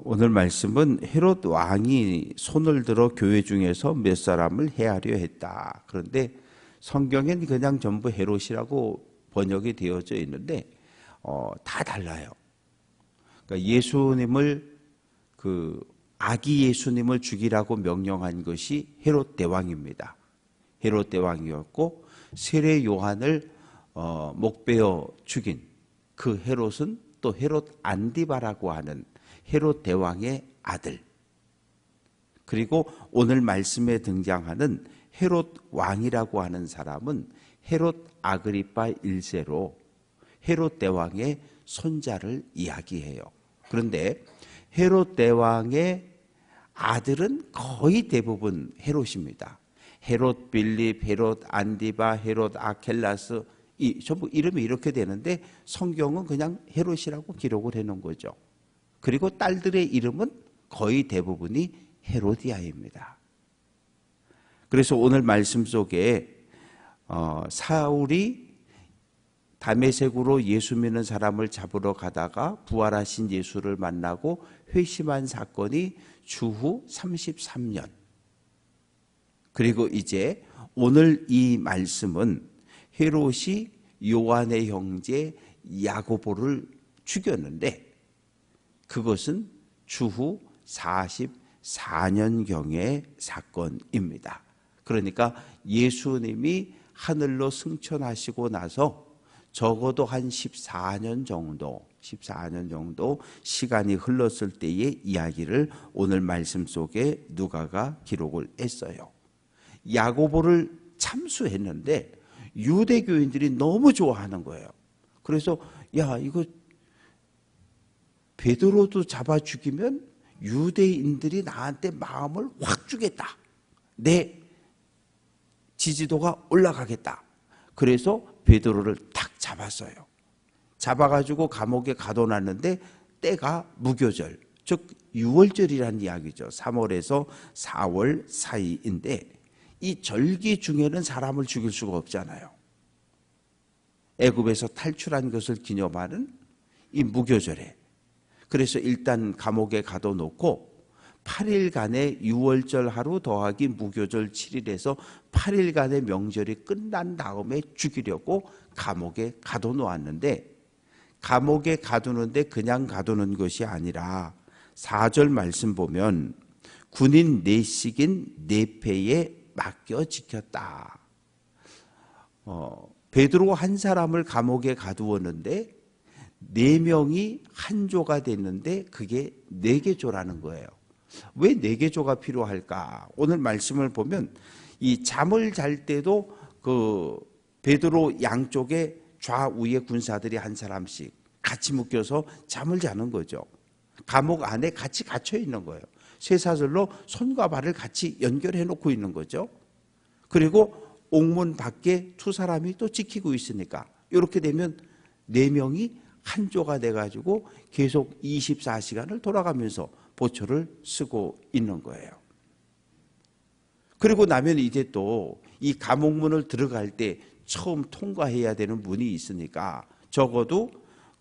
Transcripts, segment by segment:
오늘 말씀은 헤롯 왕이 손을 들어 교회 중에서 몇 사람을 해하려 했다. 그런데 성경엔 그냥 전부 헤롯이라고 번역이 되어져 있는데 다 달라요. 그러니까 예수님을 아기 예수님을 죽이라고 명령한 것이 헤롯 대왕입니다. 헤롯 대왕이었고 세례 요한을 목베어 죽인 그 헤롯은 또 헤롯 안디바라고 하는 헤롯 대왕의 아들, 그리고 오늘 말씀에 등장하는 헤롯 왕이라고 하는 사람은 헤롯 아그리파 1세로 헤롯 대왕의 손자를 이야기해요. 그런데 헤롯 대왕의 아들은 거의 대부분 헤롯입니다. 헤롯 빌립, 헤롯 안디바, 헤롯 아켈라스, 전부 이름이 이렇게 되는데 성경은 그냥 헤롯이라고 기록을 해놓은 거죠. 그리고 딸들의 이름은 거의 대부분이 헤로디아입니다. 그래서 오늘 말씀 속에 사울이 다메섹으로 예수 믿는 사람을 잡으러 가다가 부활하신 예수를 만나고 회심한 사건이 주후 33년. 그리고 이제 오늘 이 말씀은 헤롯이 요한의 형제 야고보를 죽였는데 그것은 주후 44년경의 사건입니다. 그러니까 예수님이 하늘로 승천하시고 나서 적어도 한 14년 정도 시간이 흘렀을 때의 이야기를 오늘 말씀 속에 누가가 기록을 했어요. 야고보를 참수했는데 유대교인들이 너무 좋아하는 거예요. 그래서 이거 베드로도 잡아 죽이면 유대인들이 나한테 마음을 확 주겠다. 내 지지도가 올라가겠다. 그래서 베드로를 탁 잡았어요. 잡아가지고 감옥에 가둬놨는데 때가 무교절, 즉 6월절이라는 이야기죠. 3월에서 4월 사이인데 이 절기 중에는 사람을 죽일 수가 없잖아요. 애굽에서 탈출한 것을 기념하는 이 무교절에. 그래서 일단 감옥에 가둬놓고 8일간의 6월절 하루 더하기 무교절 7일에서 8일간의 명절이 끝난 다음에 죽이려고 감옥에 가둬놓았는데 감옥에 가두는데 그냥 가두는 것이 아니라 4절 말씀 보면 군인 내식인 내패에 맡겨 지켰다. 베드로 한 사람을 감옥에 가두었는데 4명이 한 조가 됐는데 그게 4개 조라는 거예요. 왜 4개 조가 필요할까? 오늘 말씀을 보면 이 잠을 잘 때도 그 베드로 양쪽에 좌우에 군사들이 한 사람씩 같이 묶여서 잠을 자는 거죠. 감옥 안에 같이 갇혀 있는 거예요. 쇠사슬로 손과 발을 같이 연결해 놓고 있는 거죠. 그리고 옥문 밖에 2사람이 또 지키고 있으니까 이렇게 되면 4명이 한 조가 돼가지고 계속 24시간을 돌아가면서 보초를 쓰고 있는 거예요. 그리고 나면 이제 또 이 감옥문을 들어갈 때 처음 통과해야 되는 문이 있으니까 적어도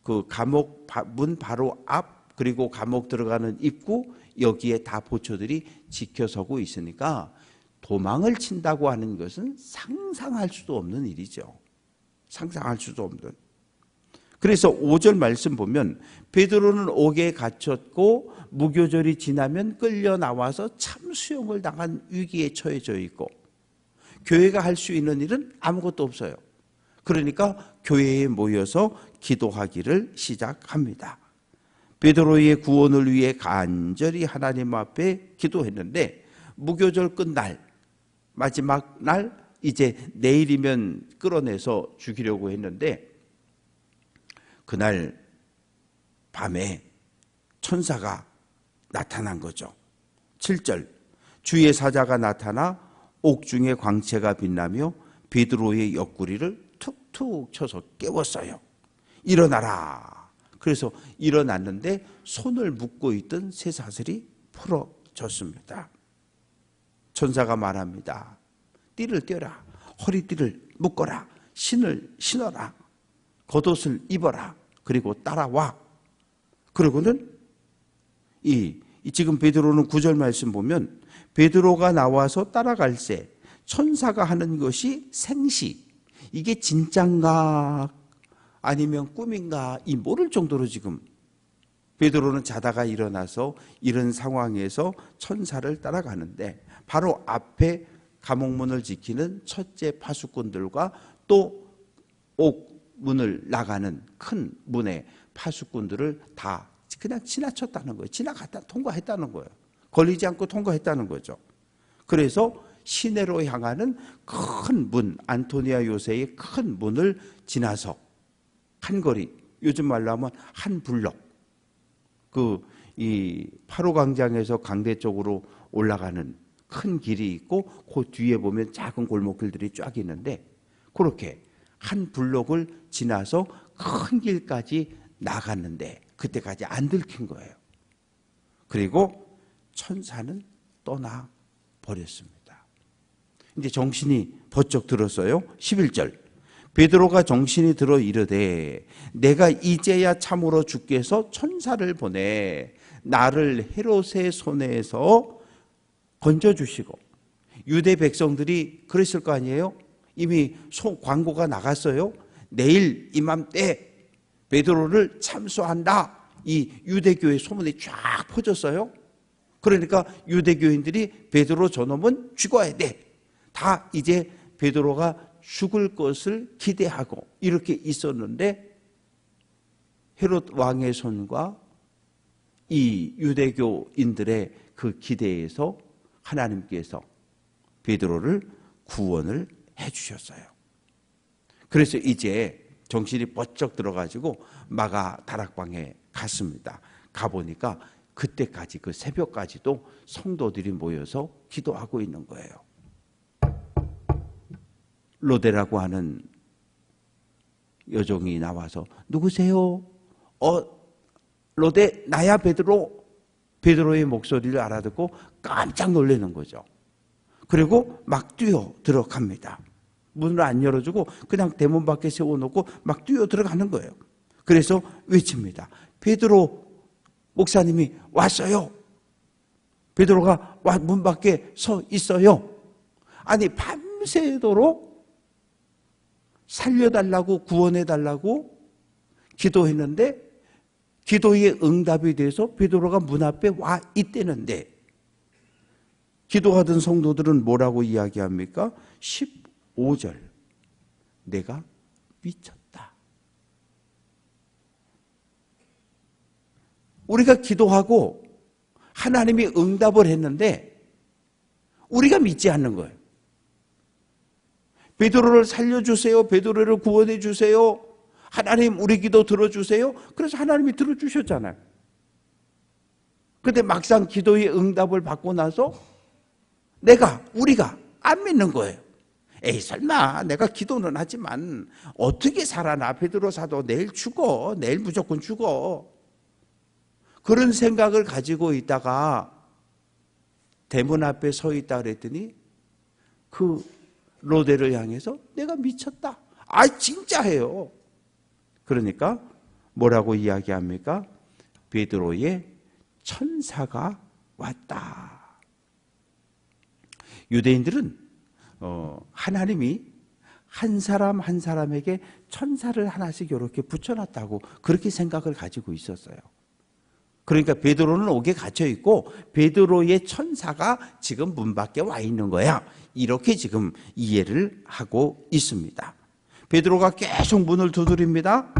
그 감옥 문 바로 앞 그리고 감옥 들어가는 입구 여기에 다 보초들이 지켜서고 있으니까 도망을 친다고 하는 것은 상상할 수도 없는 일이죠. 상상할 수도 없는. 그래서 5절 말씀 보면 베드로는 옥에 갇혔고 무교절이 지나면 끌려 나와서 참수형을 당한 위기에 처해져 있고 교회가 할 수 있는 일은 아무것도 없어요. 그러니까 교회에 모여서 기도하기를 시작합니다. 베드로의 구원을 위해 간절히 하나님 앞에 기도했는데 무교절 끝날 마지막 날 이제 내일이면 끌어내서 죽이려고 했는데 그날 밤에 천사가 나타난 거죠. 7절 주의 사자가 나타나 옥중에 광채가 빛나며 베드로의 옆구리를 툭툭 쳐서 깨웠어요. 일어나라. 그래서 일어났는데 손을 묶고 있던 쇠사슬이 풀어졌습니다. 천사가 말합니다. 띠를 떼라. 허리띠를 묶어라. 신을 신어라. 겉옷을 입어라. 그리고 따라와. 그러고는 지금 베드로는 9절 말씀 보면 베드로가 나와서 따라갈새 천사가 하는 것이 생시, 이게 진짠가 아니면 꿈인가 이 모를 정도로 지금 베드로는 자다가 일어나서 이런 상황에서 천사를 따라가는데 바로 앞에 감옥문을 지키는 첫째 파수꾼들과 또 옥문을 나가는 큰 문의 파수꾼들을 다 그냥 지나쳤다는 거예요. 지나갔다 통과했다는 거예요. 걸리지 않고 통과했다는 거죠. 그래서 시내로 향하는 큰 문, 안토니아 요새의 큰 문을 지나서 한 거리, 요즘 말로 하면 한 블럭, 이 파로 광장에서 강대 쪽으로 올라가는 큰 길이 있고 그 뒤에 보면 작은 골목길들이 쫙 있는데 그렇게 한 블럭을 지나서 큰 길까지 나갔는데 그때까지 안 들킨 거예요. 그리고 천사는 떠나 버렸습니다. 이제 정신이 번쩍 들었어요. 11절. 베드로가 정신이 들어 이르되 내가 이제야 참으로 주께서 천사를 보내 나를 헤롯의 손에서 건져주시고, 유대 백성들이 그랬을 거 아니에요? 이미 광고가 나갔어요. 내일 이맘때 베드로를 참수한다. 이 유대교회 소문이 쫙 퍼졌어요. 그러니까 유대교인들이 베드로 저놈은 죽어야 돼. 다 이제 베드로가 죽을 것을 기대하고 이렇게 있었는데 헤롯 왕의 손과 이 유대교인들의 그 기대에서 하나님께서 베드로를 구원을 해주셨어요. 그래서 이제 정신이 번쩍 들어가지고 마가 다락방에 갔습니다. 가보니까 그때까지 그 새벽까지도 성도들이 모여서 기도하고 있는 거예요. 로데라고 하는 여종이 나와서 누구세요? 로데 나야 베드로. 베드로의 목소리를 알아듣고 깜짝 놀라는 거죠. 그리고 막 뛰어 들어갑니다. 문을 안 열어주고 그냥 대문 밖에 세워놓고 막 뛰어 들어가는 거예요. 그래서 외칩니다. 베드로 목사님이 왔어요. 베드로가 문 밖에 서 있어요. 아니 밤새도록 살려달라고 구원해달라고 기도했는데 기도의 응답이 돼서 베드로가 문 앞에 와 있대는데 기도하던 성도들은 뭐라고 이야기합니까? 15절. 내가 미쳤다. 우리가 기도하고 하나님이 응답을 했는데 우리가 믿지 않는 거예요. 베드로를 살려주세요. 베드로를 구원해 주세요. 하나님 우리 기도 들어주세요. 그래서 하나님이 들어주셨잖아요. 그런데 막상 기도의 응답을 받고 나서 우리가 안 믿는 거예요. 에이 설마 내가 기도는 하지만 어떻게 살아나. 베드로 사도 내일 죽어. 내일 무조건 죽어. 그런 생각을 가지고 있다가 대문 앞에 서 있다 그랬더니 그 로데를 향해서 내가 미쳤다. 진짜예요. 그러니까 뭐라고 이야기합니까? 베드로의 천사가 왔다. 유대인들은 하나님이 한 사람 한 사람에게 천사를 하나씩 이렇게 붙여놨다고 그렇게 생각을 가지고 있었어요. 그러니까 베드로는 옥에 갇혀 있고 베드로의 천사가 지금 문 밖에 와 있는 거야. 이렇게 지금 이해를 하고 있습니다. 베드로가 계속 문을 두드립니다.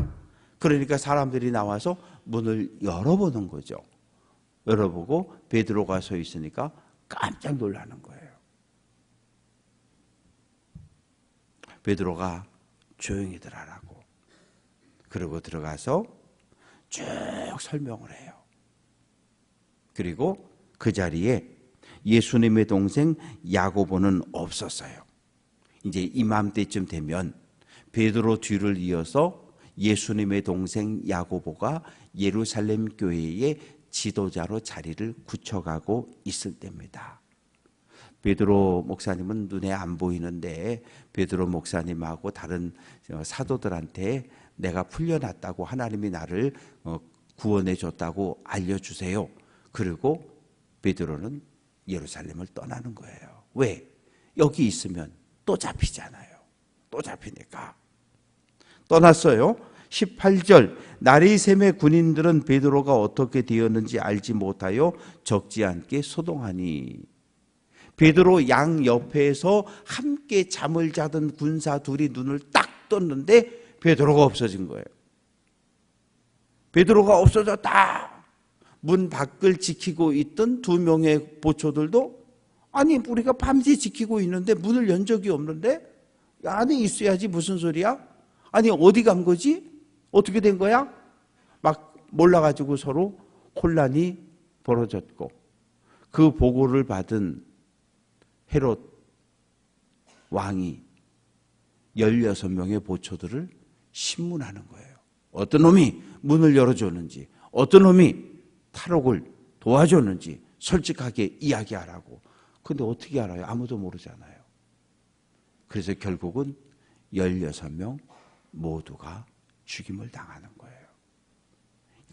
그러니까 사람들이 나와서 문을 열어보는 거죠. 열어보고 베드로가 서 있으니까 깜짝 놀라는 거예요. 베드로가 조용히 들어라고. 그리고 들어가서 쭉 설명을 해요. 그리고 그 자리에 예수님의 동생 야고보는 없었어요. 이제 이맘때쯤 되면 베드로 뒤를 이어서 예수님의 동생 야고보가 예루살렘 교회의 지도자로 자리를 굳혀가고 있을 때입니다. 베드로 목사님은 눈에 안 보이는데 베드로 목사님하고 다른 사도들한테 내가 풀려났다고 하나님이 나를 구원해 줬다고 알려주세요. 그리고 베드로는 예루살렘을 떠나는 거예요. 왜? 여기 있으면 또 잡히잖아요. 또 잡히니까. 떠났어요. 18절 나리샘의 군인들은 베드로가 어떻게 되었는지 알지 못하여 적지 않게 소동하니. 베드로 양 옆에서 함께 잠을 자던 군사 둘이 눈을 딱 떴는데 베드로가 없어진 거예요. 베드로가 없어졌다. 문 밖을 지키고 있던 2명의 보초들도 아니 우리가 밤새 지키고 있는데 문을 연 적이 없는데 안에 있어야지 무슨 소리야? 아니 어디 간 거지? 어떻게 된 거야? 막 몰라가지고 서로 혼란이 벌어졌고 그 보고를 받은 헤롯 왕이 16명의 보초들을 신문하는 거예요. 어떤 놈이 문을 열어줬는지 어떤 놈이 탈옥을 도와줬는지 솔직하게 이야기하라고. 근데 어떻게 알아요? 아무도 모르잖아요. 그래서 결국은 16명 모두가 죽임을 당하는 거예요.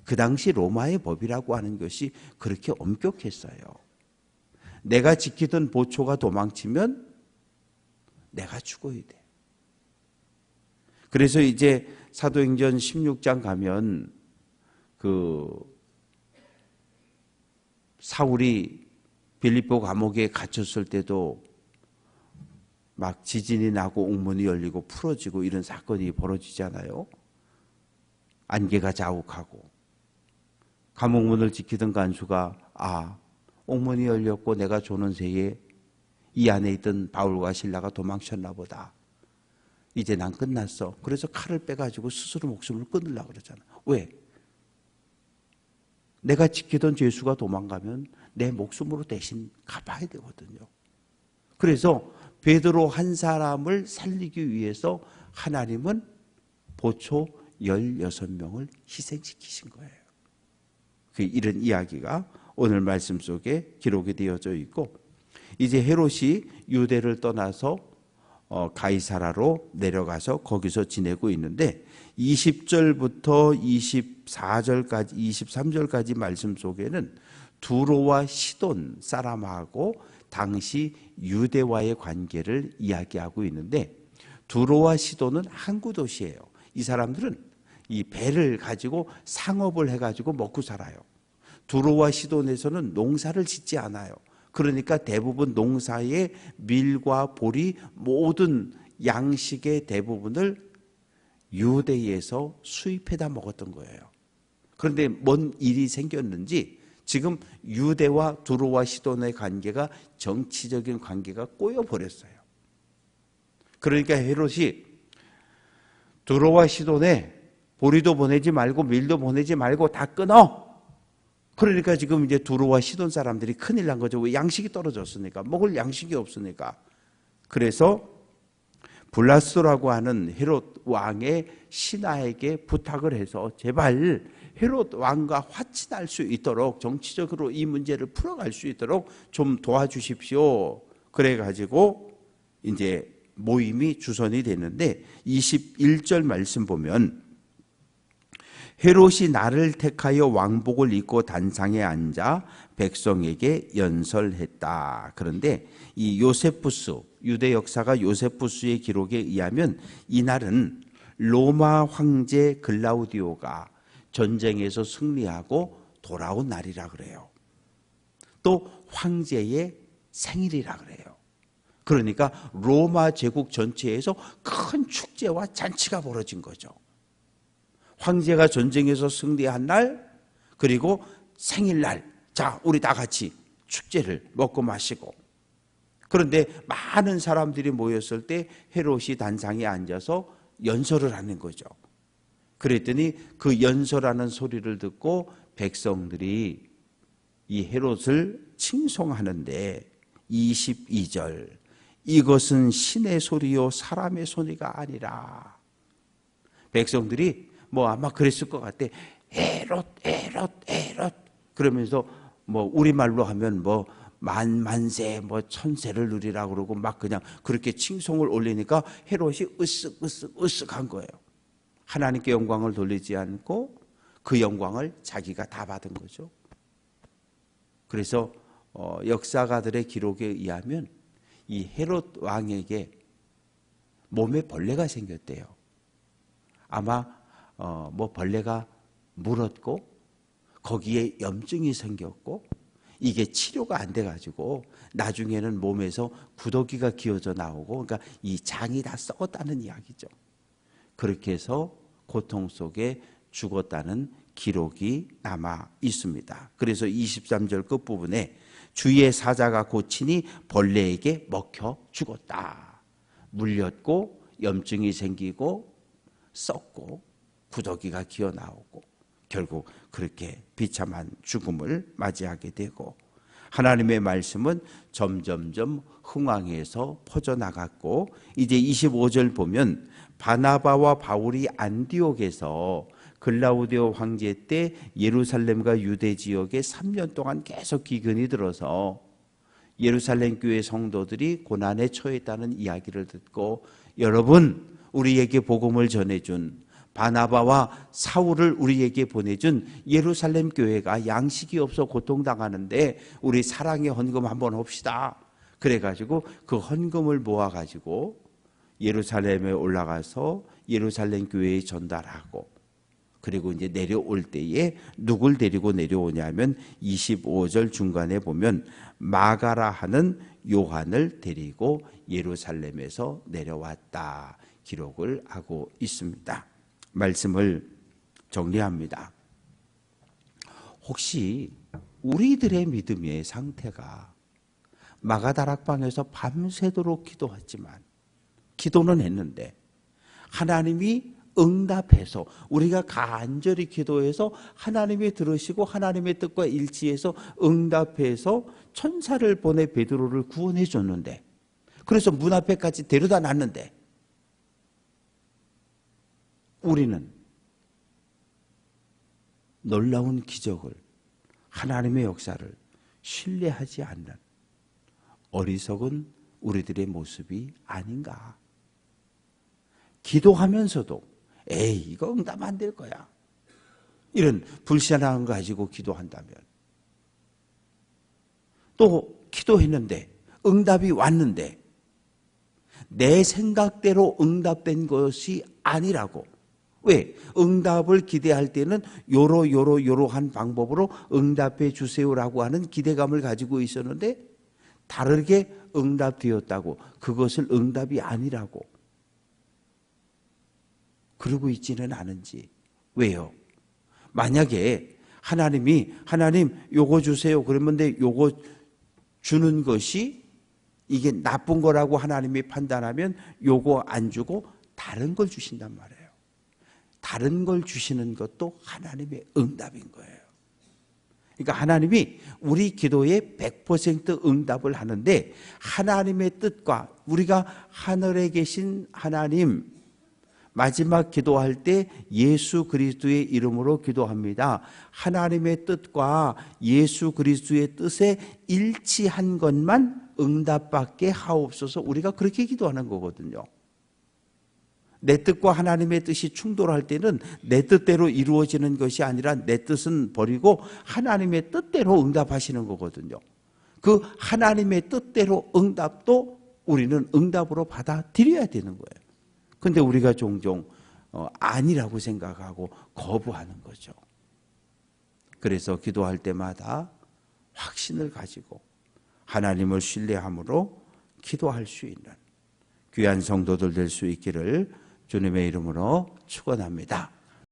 그 당시 로마의 법이라고 하는 것이 그렇게 엄격했어요. 내가 지키던 보초가 도망치면 내가 죽어야 돼. 그래서 이제 사도행전 16장 가면 그 사울이 빌립보 감옥에 갇혔을 때도 막 지진이 나고 옥문이 열리고 풀어지고 이런 사건이 벌어지잖아요. 안개가 자욱하고 감옥문을 지키던 간수가 옥문이 열렸고 내가 조는 새에 이 안에 있던 바울과 실라가 도망쳤나 보다. 이제 난 끝났어. 그래서 칼을 빼가지고 스스로 목숨을 끊으려고 그러잖아. 왜? 내가 지키던 죄수가 도망가면 내 목숨으로 대신 갚아야 되거든요. 그래서 베드로 한 사람을 살리기 위해서 하나님은 보초 16명을 희생시키신 거예요. 이런 이야기가 오늘 말씀 속에 기록이 되어져 있고 이제 헤롯이 유대를 떠나서 가이사라로 내려가서 거기서 지내고 있는데 20절부터 24절까지 23절까지 말씀 속에는 두로와 시돈 사람하고 당시 유대와의 관계를 이야기하고 있는데 두로와 시돈은 항구 도시예요. 이 사람들은 이 배를 가지고 상업을 해가지고 먹고 살아요. 두로와 시돈에서는 농사를 짓지 않아요. 그러니까 대부분 농사의 밀과 보리 모든 양식의 대부분을 유대에서 수입해다 먹었던 거예요. 그런데 뭔 일이 생겼는지 지금 유대와 두로와 시돈의 관계가 정치적인 관계가 꼬여버렸어요. 그러니까 헤롯이 두로와 시돈에 보리도 보내지 말고 밀도 보내지 말고 다 끊어. 그러니까 지금 이제 두로와 시돈 사람들이 큰일 난 거죠. 왜? 양식이 떨어졌으니까. 먹을 양식이 없으니까. 그래서 블라스라고 하는 헤롯 왕의 신하에게 부탁을 해서 제발 헤롯 왕과 화친할 수 있도록 정치적으로 이 문제를 풀어갈 수 있도록 좀 도와주십시오. 그래가지고 이제 모임이 주선이 됐는데 21절 말씀 보면 헤롯이 나를 택하여 왕복을 입고 단상에 앉아 백성에게 연설했다. 그런데 이 요세푸스, 유대 역사가 요세푸스의 기록에 의하면 이날은 로마 황제 글라우디오가 전쟁에서 승리하고 돌아온 날이라 그래요. 또 황제의 생일이라 그래요. 그러니까 로마 제국 전체에서 큰 축제와 잔치가 벌어진 거죠. 황제가 전쟁에서 승리한 날, 그리고 생일날, 자, 우리 다 같이 축제를 먹고 마시고. 그런데 많은 사람들이 모였을 때 헤롯이 단상에 앉아서 연설을 하는 거죠. 그랬더니 그 연설하는 소리를 듣고 백성들이 이 헤롯을 칭송하는데 22절, 이것은 신의 소리요 사람의 소리가 아니라. 백성들이 아마 그랬을 것 같아. 헤롯 그러면서 우리말로 하면 만세 천세를 누리라 그러고 막 그냥 그렇게 칭송을 올리니까 헤롯이 으쓱한 거예요. 하나님께 영광을 돌리지 않고 그 영광을 자기가 다 받은 거죠. 그래서 역사가들의 기록에 의하면 이 헤롯 왕에게 몸에 벌레가 생겼대요. 아마 뭐 벌레가 물었고 거기에 염증이 생겼고 이게 치료가 안 돼가지고 나중에는 몸에서 구더기가 기어져 나오고, 그러니까 이 장이 다 썩었다는 이야기죠. 그렇게 해서 고통 속에 죽었다는 기록이 남아 있습니다. 그래서 23절 끝부분에 주의 사자가 고치니 벌레에게 먹혀 죽었다. 물렸고 염증이 생기고 썩고 구더기가 기어 나오고 결국 그렇게 비참한 죽음을 맞이하게 되고, 하나님의 말씀은 점점점 흥왕해서 퍼져나갔고, 이제 25절 보면 바나바와 바울이 안디옥에서 글라우디오 황제 때 예루살렘과 유대 지역에 3년 동안 계속 기근이 들어서 예루살렘 교회 성도들이 고난에 처했다는 이야기를 듣고, 여러분 우리에게 복음을 전해준 바나바와 사울을 우리에게 보내준 예루살렘 교회가 양식이 없어 고통당하는데 우리 사랑의 헌금 한번 합시다. 그래가지고 그 헌금을 모아가지고 예루살렘에 올라가서 예루살렘 교회에 전달하고, 그리고 이제 내려올 때에 누굴 데리고 내려오냐면 25절 중간에 보면 마가라 하는 요한을 데리고 예루살렘에서 내려왔다 기록을 하고 있습니다. 말씀을 정리합니다. 혹시 우리들의 믿음의 상태가 마가다락방에서 밤새도록 기도했지만, 기도는 했는데 하나님이 응답해서 우리가 간절히 기도해서 하나님이 들으시고 하나님의 뜻과 일치해서 응답해서 천사를 보내 베드로를 구원해 줬는데, 그래서 문 앞에까지 데려다 놨는데 우리는 놀라운 기적을, 하나님의 역사를 신뢰하지 않는 어리석은 우리들의 모습이 아닌가. 기도하면서도 에이 이거 응답 안 될 거야, 이런 불신앙을 가지고 기도한다면, 또 기도했는데 응답이 왔는데 내 생각대로 응답된 것이 아니라고, 왜? 응답을 기대할 때는 요러한 방법으로 응답해 주세요라고 하는 기대감을 가지고 있었는데 다르게 응답되었다고, 그것을 응답이 아니라고 그러고 있지는 않은지. 왜요? 만약에 하나님 요거 주세요 그러면 요거 주는 것이 이게 나쁜 거라고 하나님이 판단하면 요거 안 주고 다른 걸 주신단 말이에요. 다른 걸 주시는 것도 하나님의 응답인 거예요. 그러니까 하나님이 우리 기도에 100% 응답을 하는데, 하나님의 뜻과 우리가 하늘에 계신 하나님, 마지막 기도할 때 예수 그리스도의 이름으로 기도합니다. 하나님의 뜻과 예수 그리스도의 뜻에 일치한 것만 응답받게 하옵소서, 우리가 그렇게 기도하는 거거든요. 내 뜻과 하나님의 뜻이 충돌할 때는 내 뜻대로 이루어지는 것이 아니라 내 뜻은 버리고 하나님의 뜻대로 응답하시는 거거든요. 그 하나님의 뜻대로 응답도 우리는 응답으로 받아들여야 되는 거예요. 근데 우리가 종종 아니라고 생각하고 거부하는 거죠. 그래서 기도할 때마다 확신을 가지고 하나님을 신뢰함으로 기도할 수 있는 귀한 성도들 될 수 있기를 주님의 이름으로 축원합니다.